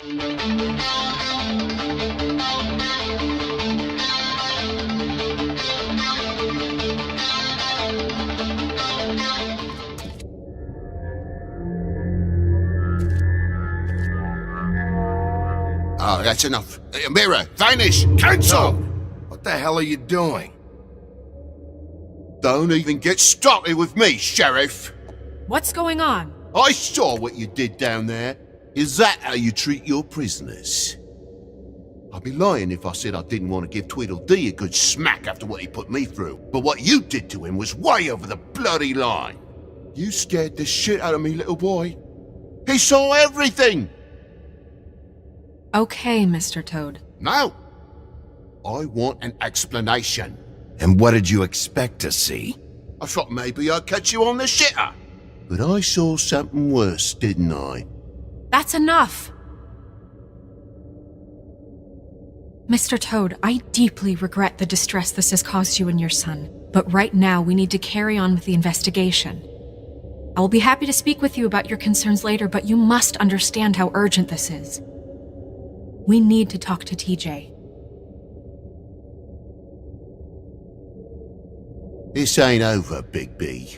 Oh, that's enough. Mirror, vanish, cancel! What the hell are you doing? Don't even get started with me, Sheriff. What's going on? I saw what you did down there. Is that how you treat your prisoners? I'd be lying if I said I didn't want to give Tweedledee a good smack after what he put me through. But what you did to him was way over the bloody line. You scared the shit out of me, little boy. He saw everything! Okay, Mr. Toad. Now, I want an explanation. And what did you expect to see? I thought maybe I'd catch you on the shitter. But I saw something worse, didn't I? That's enough! Mr. Toad, I deeply regret the distress this has caused you and your son. But right now, we need to carry on with the investigation. I will be happy to speak with you about your concerns later, but you must understand how urgent this is. We need to talk to TJ. This ain't over, Big B.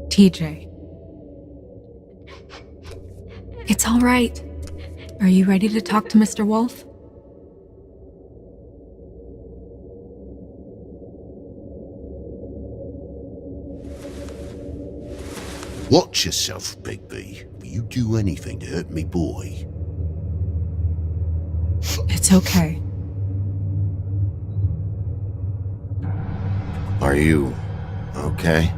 TJ. It's all right. Are you ready to talk to Mr. Wolf? Watch yourself, Big B. Will you do anything to hurt me, boy? It's okay. Are you okay?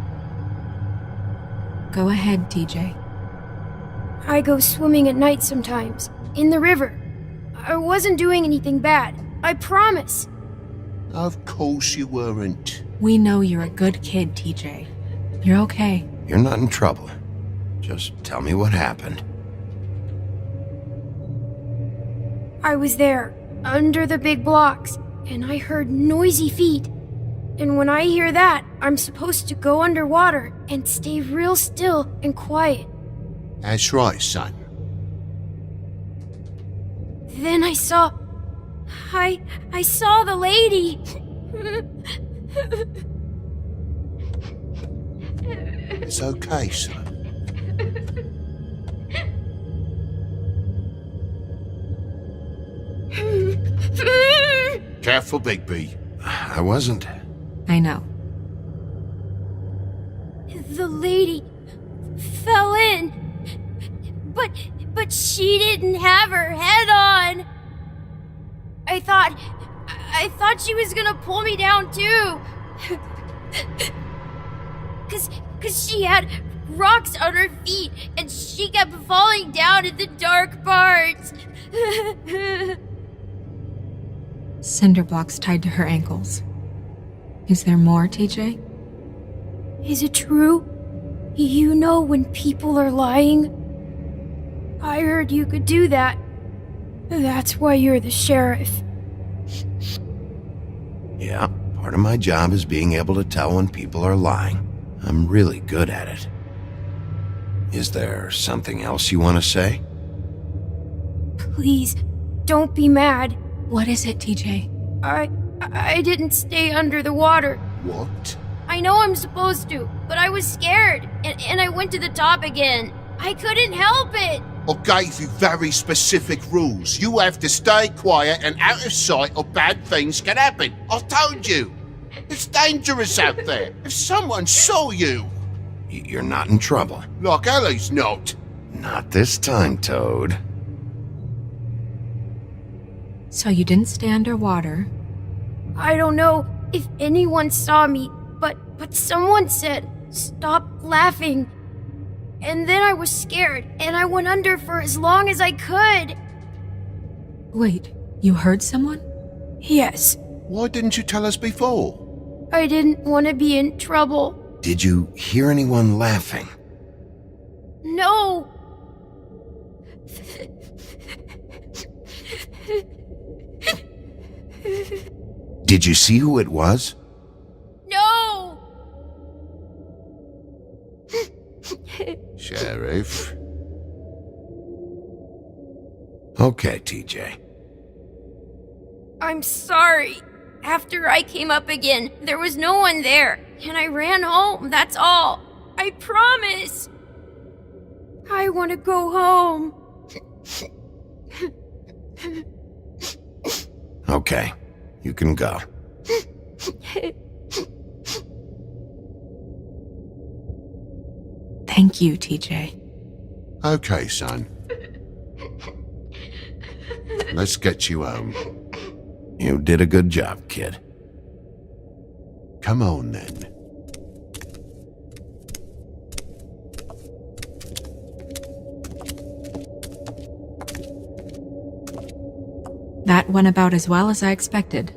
Go ahead, TJ. I go swimming at night sometimes, in the river. I wasn't doing anything bad, I promise. Of course you weren't. We know you're a good kid, TJ. You're okay. You're not in trouble. Just tell me what happened. I was there, under the big blocks, and I heard noisy feet. And when I hear that, I'm supposed to go underwater and stay real still and quiet. That's right, son. Then I saw the lady. It's okay, son. Careful, Big B. I wasn't. I know. The lady fell in. But she didn't have her head on. I thought she was gonna pull me down too. Cause she had rocks on her feet and she kept falling down in the dark parts. Cinder blocks tied to her ankles. Is there more, TJ? Is it true? You know when people are lying? I heard you could do that. That's why you're the sheriff. Yeah, part of my job is being able to tell when people are lying. I'm really good at it. Is there something else you want to say? Please, don't be mad. What is it, TJ? I didn't stay under the water. What? I know I'm supposed to, but I was scared, and I went to the top again. I couldn't help it. I gave you very specific rules. You have to stay quiet and out of sight or bad things can happen. I told you. It's dangerous out there. If someone saw you... You're not in trouble. Like Ellie's not. Not this time, Toad. So you didn't stay underwater. I don't know if anyone saw me, but someone said, "Stop laughing." And then I was scared, and I went under for as long as I could. Wait, you heard someone? Yes, Why didn't you tell us before? I didn't want to be in trouble. Did you hear anyone laughing? No. Did you see who it was? No. Sheriff. Okay, TJ. I'm sorry. After I came up again, there was no one there, and I ran home, that's all. I promise. I want to go home. Okay, you can go. Thank you, TJ. Okay, son. Let's get you home. You did a good job, kid. Come on, then. That went about as well as I expected.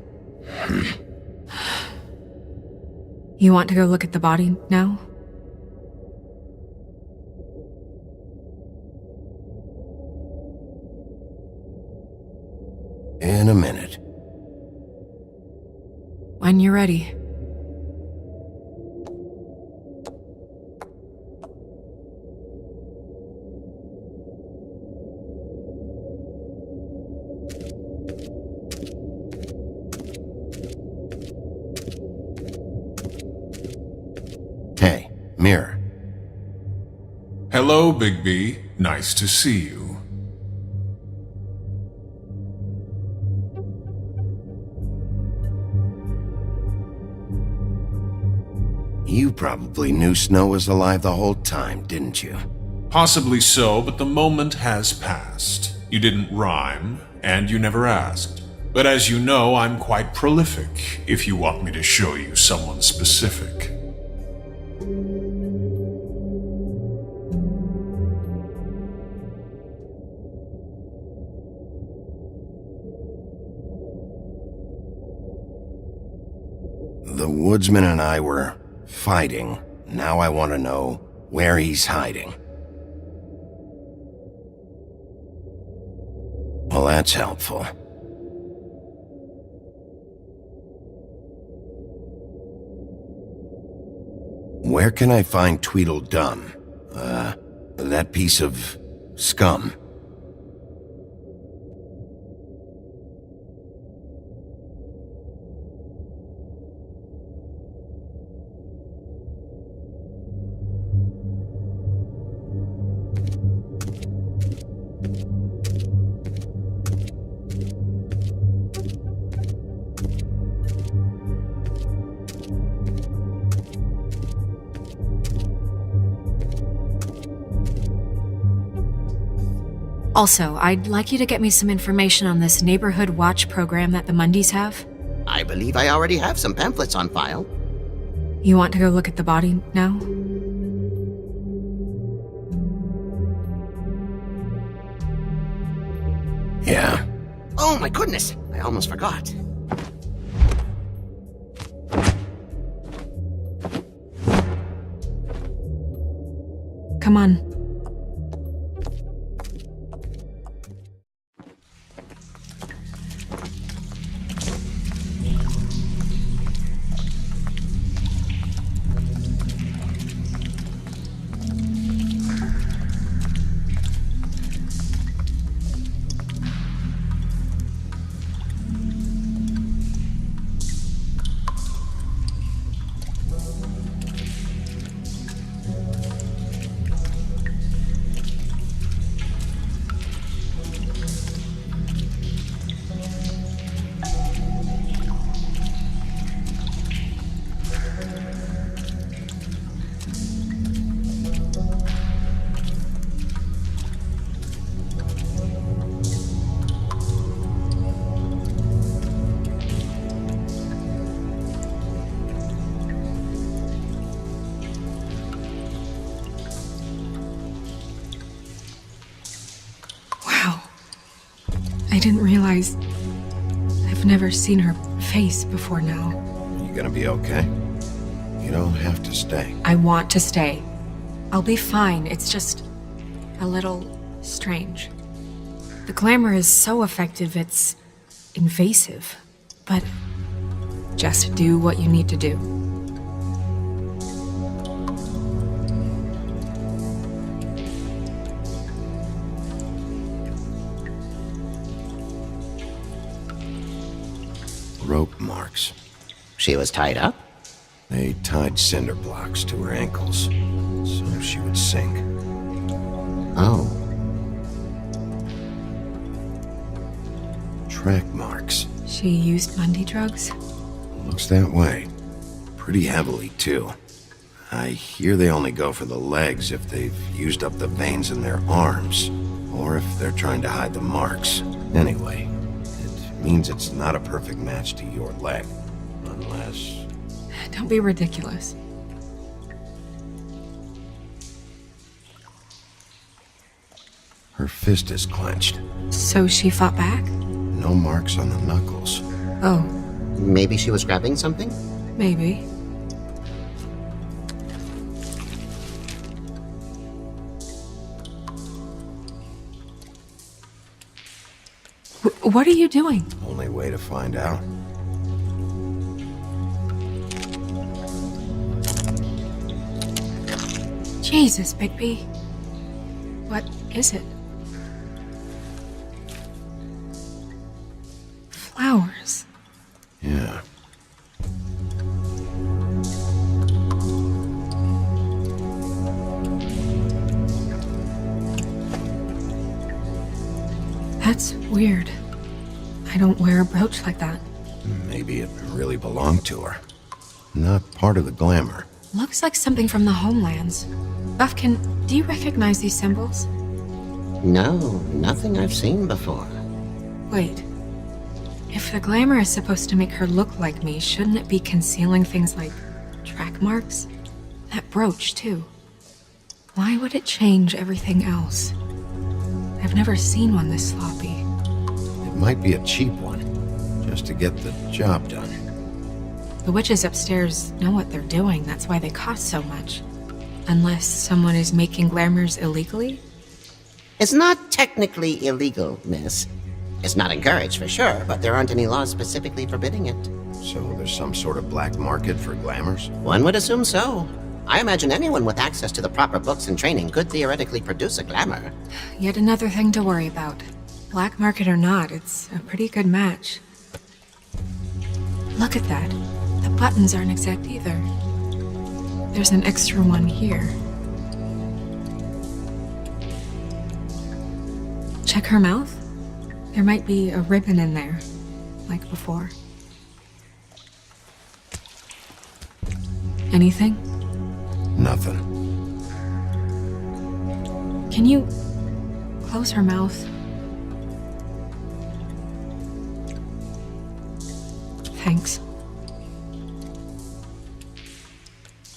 You want to go look at the body now? In a minute. When you're ready. Hey, Mirror. Hello, Bigby. Nice to see you. You probably knew Snow was alive the whole time, didn't you? Possibly so, but the moment has passed. You didn't rhyme, and you never asked. But as you know, I'm quite prolific, if you want me to show you someone specific. The woodsman and I were fighting. Now I want to know where he's hiding. Well, that's helpful. Where can I find Tweedledum? That piece of scum. Also, I'd like you to get me some information on this neighborhood watch program that the Mundys have. I believe I already have some pamphlets on file. You want to go look at the body now? Yeah. Oh my goodness, I almost forgot. Come on. Wow. I didn't realize I've never seen her face before now. You gonna be okay? You don't have to stay. I want to stay. I'll be fine. It's just a little strange. The glamour is so effective, it's invasive. But just do what you need to do. She was tied up? They tied cinder blocks to her ankles, so she would sink. Oh. Track marks. She used Mundy drugs? Looks that way. Pretty heavily, too. I hear they only go for the legs if they've used up the veins in their arms, or if they're trying to hide the marks. Anyway, it means it's not a perfect match to your leg. Unless... Don't be ridiculous. her fist is clenched. So she fought back? No marks on the knuckles. Oh, Maybe she was grabbing something? maybe. What are you doing? Only way to find out. Jesus, Bigby. What is it? Flowers. Yeah. That's weird. I don't wear a brooch like that. Maybe it really belonged to her. Not part of the glamour. Looks like something from the homelands. Buffkin, do you recognize these symbols? No, nothing I've seen before. Wait. If the glamour is supposed to make her look like me, shouldn't it be concealing things like track marks? That brooch, too. Why would it change everything else? I've never seen one this sloppy. It might be a cheap one, just to get the job done. The witches upstairs know what they're doing, that's why they cost so much. Unless someone is making glamours illegally? It's not technically illegal, miss. It's not encouraged for sure, but there aren't any laws specifically forbidding it. So there's some sort of black market for glamours? One would assume so. I imagine anyone with access to the proper books and training could theoretically produce a glamour. Yet another thing to worry about. Black market or not, it's a pretty good match. Look at that. The buttons aren't exact either. There's an extra one here. Check her mouth. There might be a ribbon in there, like before. Anything? Nothing. Can you close her mouth? Thanks.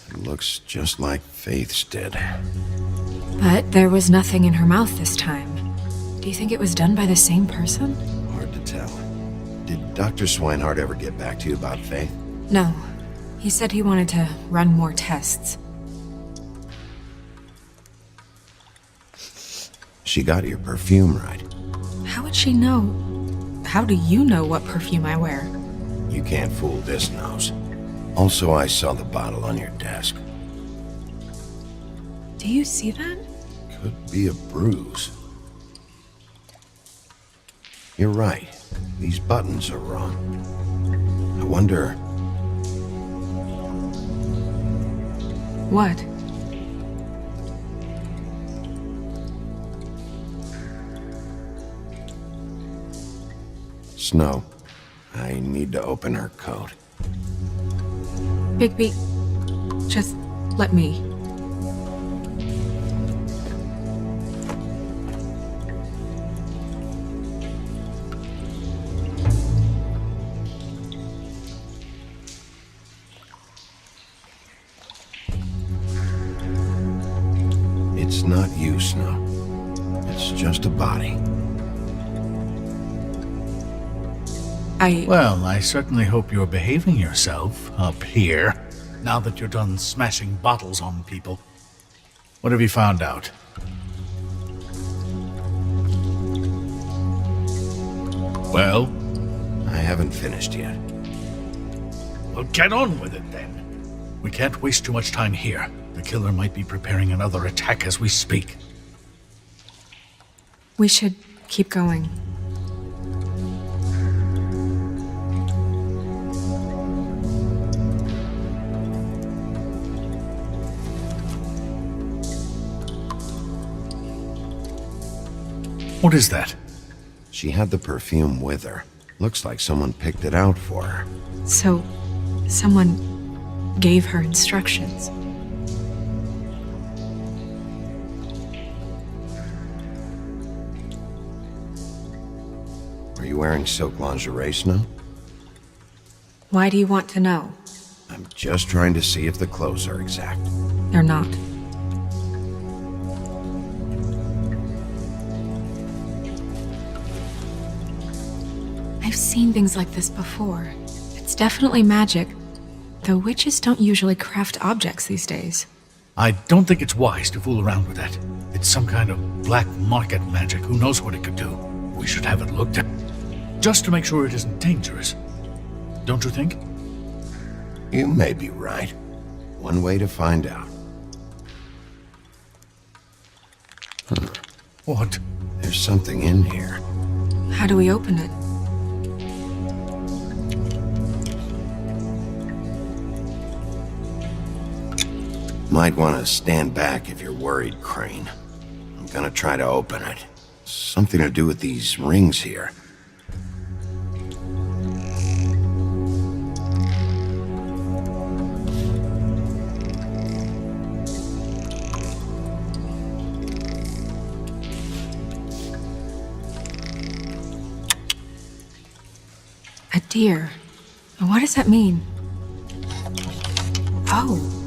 It looks just like Faith's did. But there was nothing in her mouth this time. Do you think it was done by the same person? Hard to tell. Did Dr. Swinehart ever get back to you about Faith? No. He said he wanted to run more tests. She got your perfume right. How would she know? How do you know what perfume I wear? You can't fool this nose. Also, I saw the bottle on your desk. Do you see that? Could be a bruise. You're right. These buttons are wrong. I wonder... What? Snow, I need to open her coat. Bigby, just let me. It's not you, Snow. It's just a body. Well, I certainly hope you're behaving yourself up here, now that you're done smashing bottles on people. What have you found out? Well? I haven't finished yet. Well, get on with it then. We can't waste too much time here. The killer might be preparing another attack as we speak. We should keep going. What is that? She had the perfume with her. Looks like someone picked it out for her. So, someone gave her instructions. Are you wearing silk lingerie, Snow? Why do you want to know? I'm just trying to see if the clothes are exact. They're not. I've seen things like this before. It's definitely magic, though witches don't usually craft objects these days. I don't think it's wise to fool around with that. It's some kind of black market magic. Who knows what it could do? We should have it looked at, just to make sure it isn't dangerous. Don't you think? You may be right. One way to find out. What? There's something in here. How do we open it? Might want to stand back if you're worried, Crane. I'm gonna try to open it. Something to do with these rings here. A deer. What does that mean? Oh.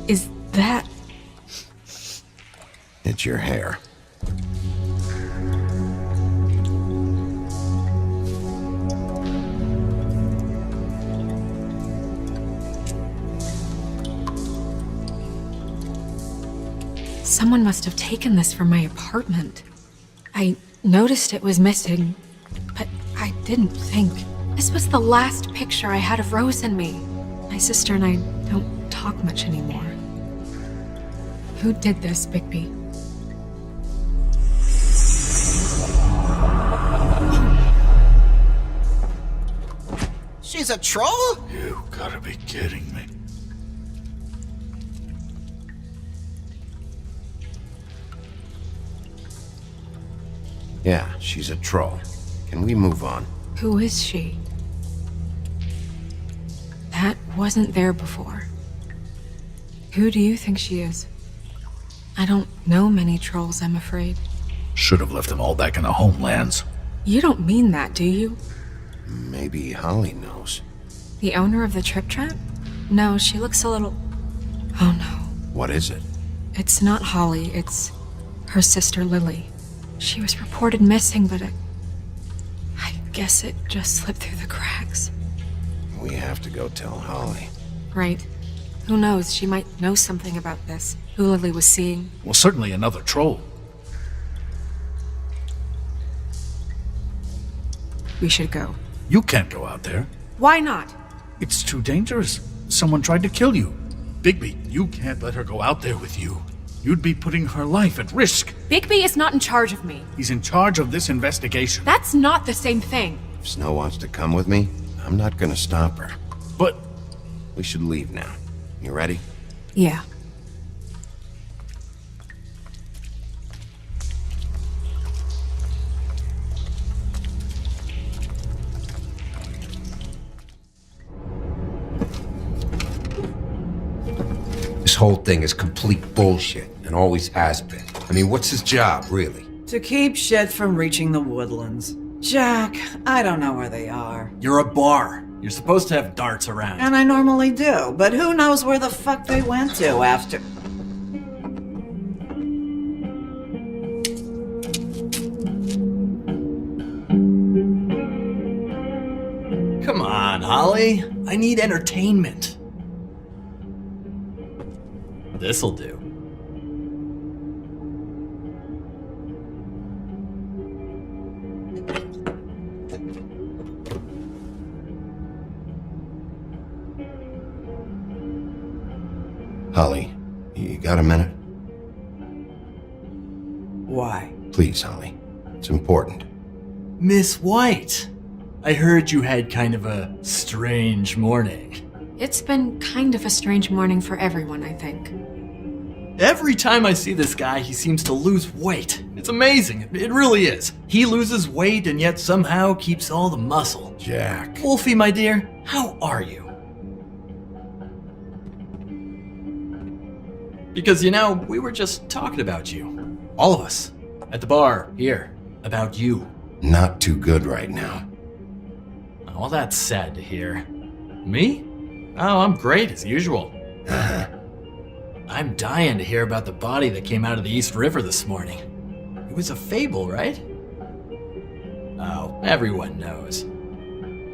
Is that... It's your hair. Someone must have taken this from my apartment. I noticed it was missing, but I didn't think. This was the last picture I had of Rose and me. My sister and I don't talk much anymore. Who did this, Bigby? She's a troll? You gotta be kidding me. Yeah, she's a troll. Can we move on? Who is she? That wasn't there before. Who do you think she is? I don't know many trolls, I'm afraid. Should have left them all back in the homelands. You don't mean that, do you? Maybe Holly knows. The owner of the Trip Trap? No, she looks a little... Oh no. What is it? It's not Holly, it's her sister Lily. She was reported missing, but I guess it just slipped through the cracks. We have to go tell Holly. Right. Who knows, she might know something about this. Who Lily was seeing. Well, certainly another troll. We should go. You can't go out there. Why not? It's too dangerous. Someone tried to kill you. Bigby, you can't let her go out there with you. You'd be putting her life at risk. Bigby is not in charge of me. He's in charge of this investigation. That's not the same thing. If Snow wants to come with me, I'm not gonna stop her. But We should leave now. You ready? Yeah. This whole thing is complete bullshit, and always has been. I mean, what's his job, really? To keep shit from reaching the woodlands. Jack, I don't know where they are. You're a bar. You're supposed to have darts around. And I normally do, but who knows where the fuck they went to after... Come on, Holly. I need entertainment. This'll do. Holly, you got a minute? Why? Please, Holly. It's important. Miss White. I heard you had kind of a strange morning. It's been kind of a strange morning for everyone, I think. Every time I see this guy, he seems to lose weight. It's amazing. It really is. He loses weight and yet somehow keeps all the muscle. Jack. Wolfie, my dear, how are you? Because, you know, we were just talking about you. All of us. At the bar, here. About you. Not too good right now. Well, that's sad to hear. Me? Oh, I'm great as usual. I'm dying to hear about the body that came out of the East River this morning. It was a fable, right? Oh, everyone knows.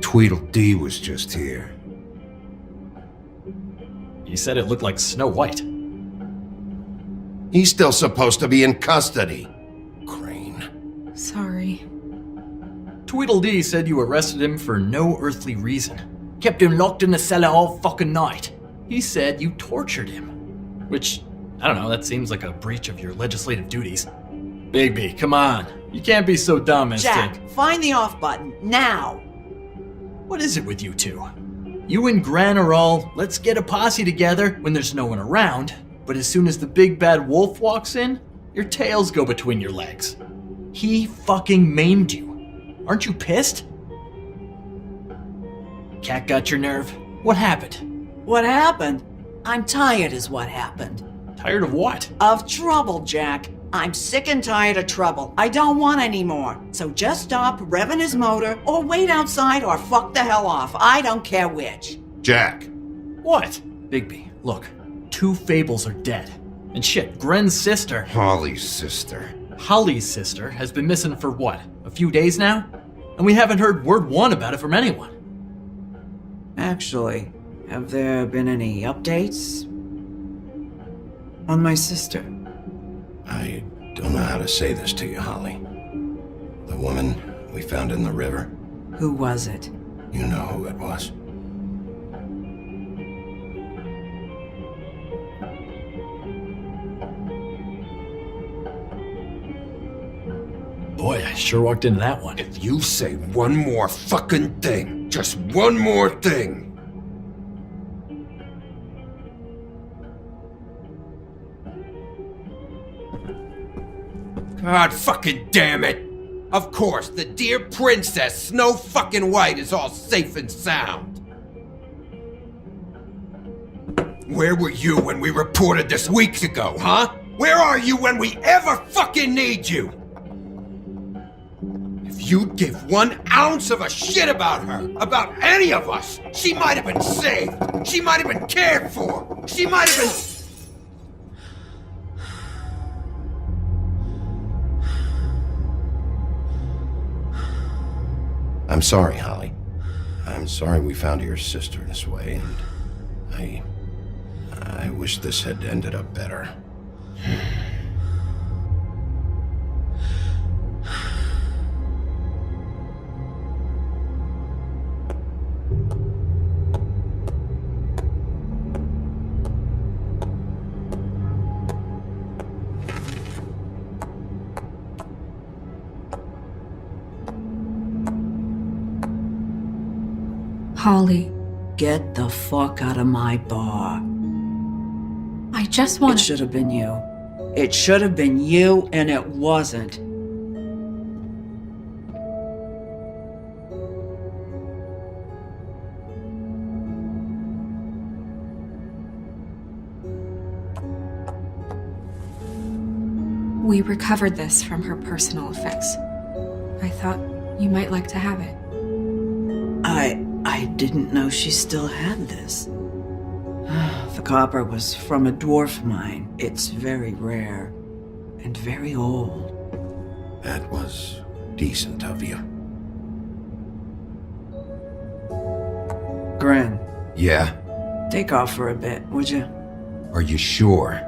Tweedledee was just here. He said it looked like Snow White. He's still supposed to be in custody. Crane. Sorry. Tweedledee said you arrested him for no earthly reason. Kept him locked in the cellar all fucking night. He said you tortured him. Which, I don't know, that seems like a breach of your legislative duties. Bigby, come on. You can't be so dumb as Jack, find the off button, now! What is it with you two? You and Gran are all, let's get a posse together when there's no one around, but as soon as the big bad wolf walks in, your tails go between your legs. He fucking maimed you. Aren't you pissed? Cat got your nerve? What happened? What happened? I'm tired is what happened. Tired of what? Of trouble, Jack. I'm sick and tired of trouble. I don't want any more. So just stop revving his motor, or wait outside, or fuck the hell off. I don't care which. Jack. What? Bigby, look. 2 fables are dead. And shit, Gren's sister, Holly's sister. Holly's sister, has been missing for what? A few days now? And we haven't heard word one about it from anyone. Actually, have there been any updates on my sister? I don't know how to say this to you, Holly. The woman we found in the river. Who was it? You know who it was. Boy, I sure walked into that one. If you say one more fucking thing, just one more thing. God fucking damn it! Of course, the dear princess Snow fucking White is all safe and sound. Where were you when we reported this weeks ago, huh? Where are you when we ever fucking need you? If you'd give 1 ounce of a shit about her, about any of us, she might have been saved. She might have been cared for. She might have been... I'm sorry, Holly. I'm sorry we found your sister this way, and I wish this had ended up better. Holly, Get the fuck out of my bar. I just It want should have been you. It should have been you, and it wasn't. We recovered this from her personal effects. I thought you might like to have it. I didn't know she still had this. The copper was from a dwarf mine. It's very rare and very old. That was decent of you. Gren, Yeah? take off for a bit, would you? Are you sure?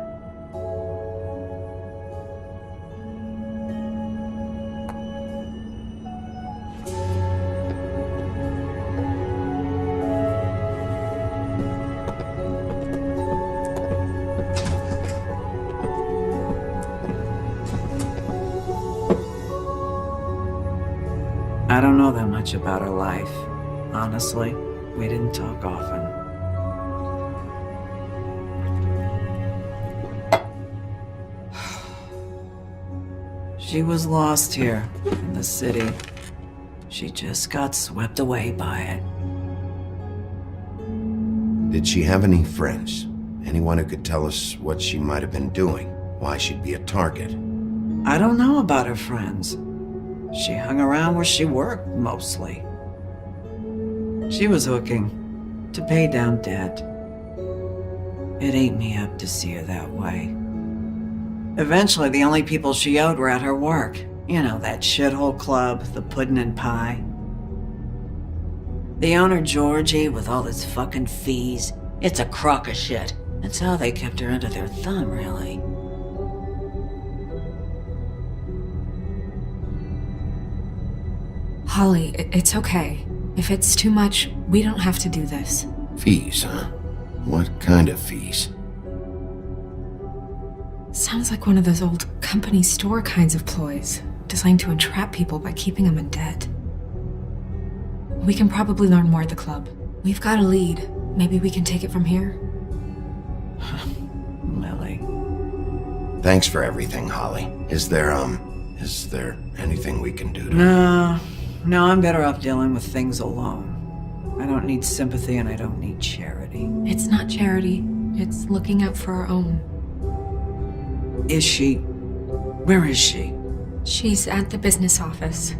I don't know that much about her life. Honestly, we didn't talk often. She was lost here in the city. She just got swept away by it. Did she have any friends? Anyone who could tell us what she might have been doing? Why she'd be a target? I don't know about her friends. She hung around where she worked, mostly. She was hooking to pay down debt. It ate me up to see her that way. Eventually, the only people she owed were at her work. You know, that shithole club, the Puddin' and Pie. The owner, Georgie, with all his fucking fees. It's a crock of shit. That's how they kept her under their thumb, really. Holly, it's okay. If it's too much, we don't have to do this. Fees, huh? What kind of fees? Sounds like one of those old company store kinds of ploys, designed to entrap people by keeping them in debt. We can probably learn more at the club. We've got a lead. Maybe we can take it from here? Lily. Thanks for everything, Holly. Is there anything we can do to... No, I'm better off dealing with things alone. I don't need sympathy and I don't need charity. It's not charity. It's looking out for our own. Is she? Where is she? She's at the business office.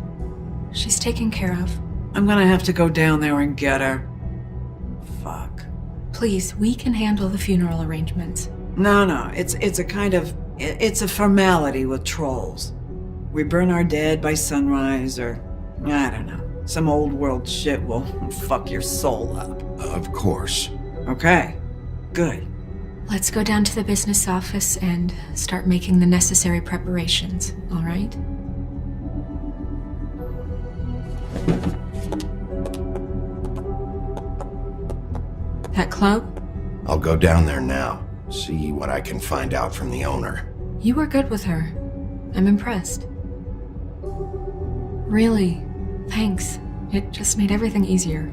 She's taken care of. I'm gonna have to go down there and get her. Fuck. Please, we can handle the funeral arrangements. No, it's a kind of... It's a formality with trolls. We burn our dead by sunrise, or... I don't know. Some old world shit will fuck your soul up. Of course. Okay. Good. Let's go down to the business office and start making the necessary preparations, all right? That club? I'll go down there now. See what I can find out from the owner. You were good with her. I'm impressed. Really, thanks. It just made everything easier.